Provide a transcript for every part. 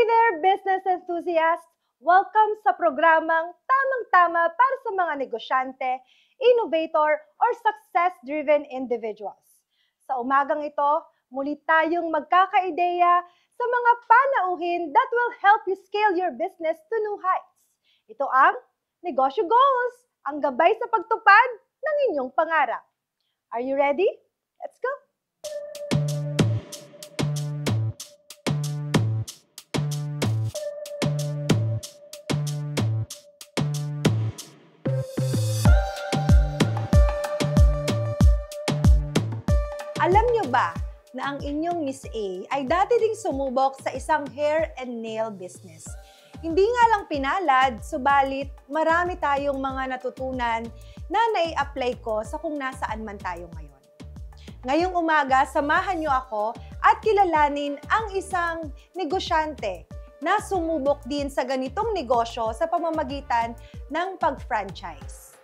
there, business enthusiasts! Welcome sa programang tamang-tama para sa mga negosyante, innovator, or success-driven individuals. Sa umagang ito, muli tayong magkakaideya sa mga panauhin that will help you scale your business to new heights. Ito ang Negosyo Goals, ang gabay sa pagtupad ng inyong pangarap. Are you ready? Let's go! Alam nyo ba na ang inyong Miss A ay dati ding sumubok sa isang hair and nail business? Hindi nga lang pinalad, subalit marami tayong mga natutunan na nai-apply ko sa kung nasaan man tayo ngayon. Ngayong umaga, samahan nyo ako at kilalanin ang isang negosyante na sumubok din sa ganitong negosyo sa pamamagitan ng pag-franchise.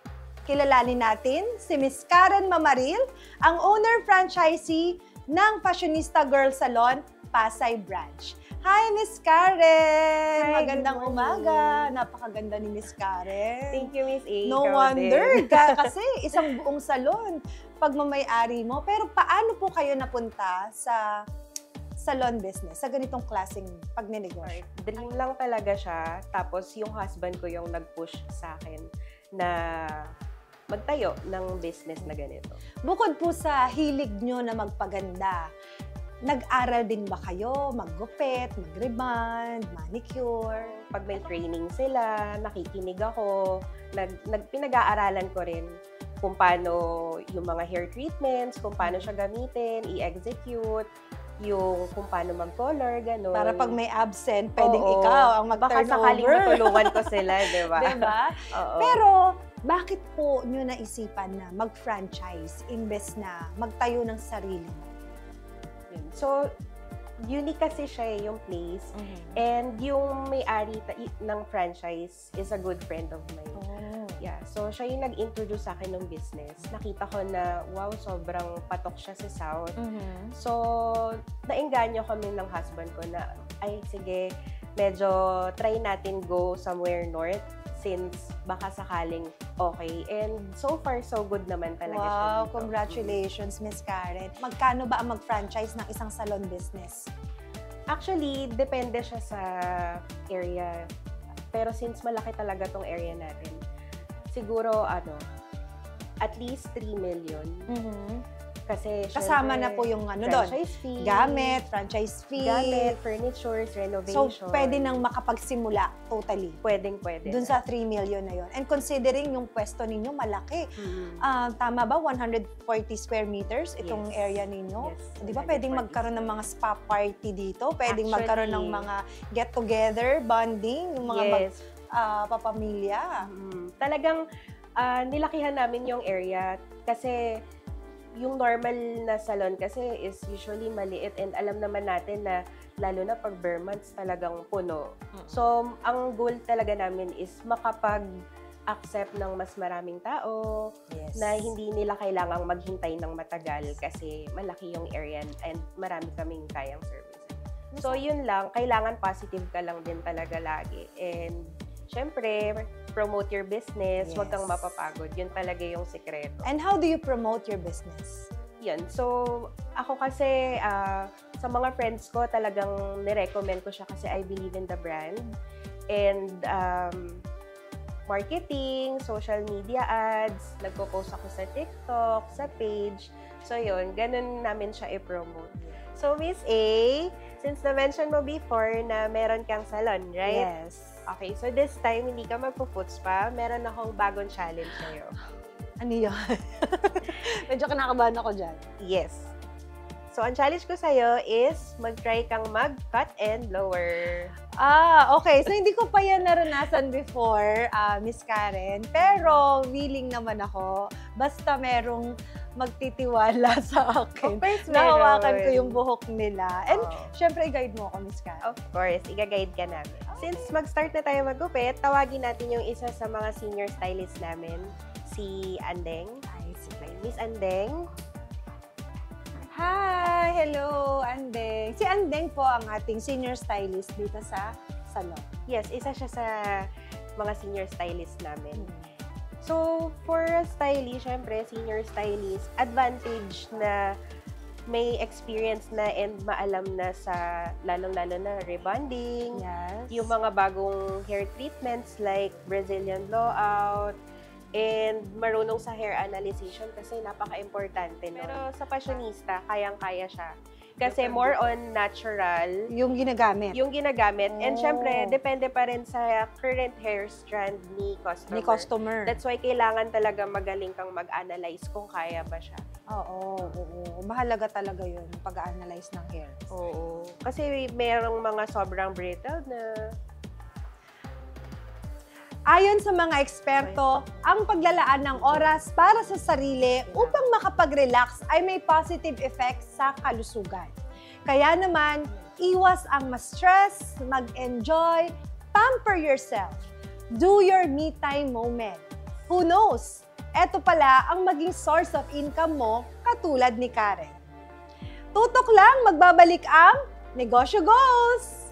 Kilalanin natin si Miss Karen Mamaril, ang owner-franchisee ng Fashionista Girl Salon, Pasay Branch. Hi, Miss Karen! Hi, Magandang umaga! Napakaganda ni Miss Karen. Thank you, Miss A. No wonder, kasi isang buong salon pagmamay-ari mo. Pero paano po kayo napunta sa salon business, sa ganitong klaseng pagnenegosyo? Dream lang talaga siya. Tapos yung husband ko yung nag-push sa akin na magtayo ng business na ganito. Bukod po sa hilig nyo na magpaganda, nag-aral din ba kayo maggupit, mag-rebond, manicure? Pag may training sila, nakikinig ako, pinag-aaralan ko rin kung paano yung mga hair treatments, kung paano siya gamitin, i-execute, yung kung paano mag-color, gano'n. Para pag may absent, pwedeng ikaw ang mag-turn baka sakaling matulungan ko sila, di ba? Diba? Oo. Pero, bakit po nyo naisipan na mag-franchise imbes na magtayo ng sarili mo? So, unique kasi siya yung place. And yung may-ari ng franchise is a good friend of mine. Yeah, so siya yung nag-introduce sa akin ng business. Nakita ko na, wow, sobrang patok siya sa South. So, naengganyo kami ng husband ko na, ay, sige, medyo try natin go somewhere north since baka sakaling okay. And so far, so good naman talaga siya Wow, dito. congratulations, Miss Karen. Magkano ba ang mag-franchise ng isang salon business? Actually, depende siya sa area. Pero since malaki talaga tong area natin, siguro, at least 3 million. Kasi, Kasama na po yung doon. Franchise fee. Franchise fee. Gamit, furnitures, renovation. So, pwede nang makapagsimula totally. Pwede. Doon sa 3 million na yon. And considering yung pwesto ninyo malaki, tama ba? 140 square meters itong Yes. area ninyo? Yes, Di ba pwedeng 140. magkaroon ng mga spa party dito? Pwedeng Actually, magkaroon ng mga get-together, bonding, yung mga Yes. papamilya. Talagang nilakihan namin yung area kasi yung normal na salon kasi is usually maliit and alam naman natin na lalo na pag bare months talagang puno. So, ang goal talaga namin is makapag-accept ng mas maraming tao na hindi nila kailangang maghintay ng matagal kasi malaki yung area and marami kaming kayang service. So, yun lang. Kailangan positive ka lang din talaga lagi. And, syempre, promote your business. Huwag kang mapapagod. Yun talaga yung sikreto. And how do you promote your business? Yun. So, ako kasi, sa mga friends ko, talagang nirecommend ko siya kasi I believe in the brand. And, marketing, social media ads, nagpo-post ako sa TikTok, sa page. So, yun. Ganun namin siya i-promote. So, Miss A, since na-mention mo before na meron kang salon, right? Yes. Okay, so this time, hindi ka magpo-foot spa. Meron akong bagong challenge sa'yo. Ano yun? Medyo kinakabahan ako dyan. Yes. So, ang challenge ko sa'yo is mag-try kang mag-cut and blower. Okay. So, hindi ko pa yan naranasan before, Miss Karen. Pero, willing naman ako. Basta merong magtitiwala sa akin. Of course, Nahawakan ko meron. yung buhok nila. And, syempre, i-guide mo ako, Miss Karen. Of course, i-guide ka namin. Since mag-start na tayo magupit, tawagin natin yung isa sa mga senior stylist namin, si Andeng. Ay, sige. Miss Andeng. Hi! Hello, Andeng. Si Andeng po ang ating senior stylist dito sa salon. Yes, isa siya sa mga senior stylist namin. So, for a stylist, syempre, senior stylist, advantage na may experience na and maalam na sa lalong-lalo na rebonding, Yes. yung mga bagong hair treatments like Brazilian blowout, and marunong sa hair analyzation kasi napaka-importante. No? Pero sa fashionista, kayang-kaya siya. Kasi more on natural Yung ginagamit. And Oh. syempre, depende pa rin sa current hair strand ni customer. Ni customer. That's why kailangan talaga magaling kang mag-analyze kung kaya ba siya. Oo. Mahalaga talaga yun, pag-analyze ng hair. Oo. Kasi merong mga sobrang brittle na Ayon sa mga eksperto, ang paglalaan ng oras para sa sarili upang makapag-relax ay may positive effects sa kalusugan. Kaya naman, iwas ang ma-stress, mag-enjoy, pamper yourself. Do your me time moment. Who knows? Eto pala ang maging source of income mo katulad ni Karen. Tutok lang, magbabalik ang Negosyo Goals!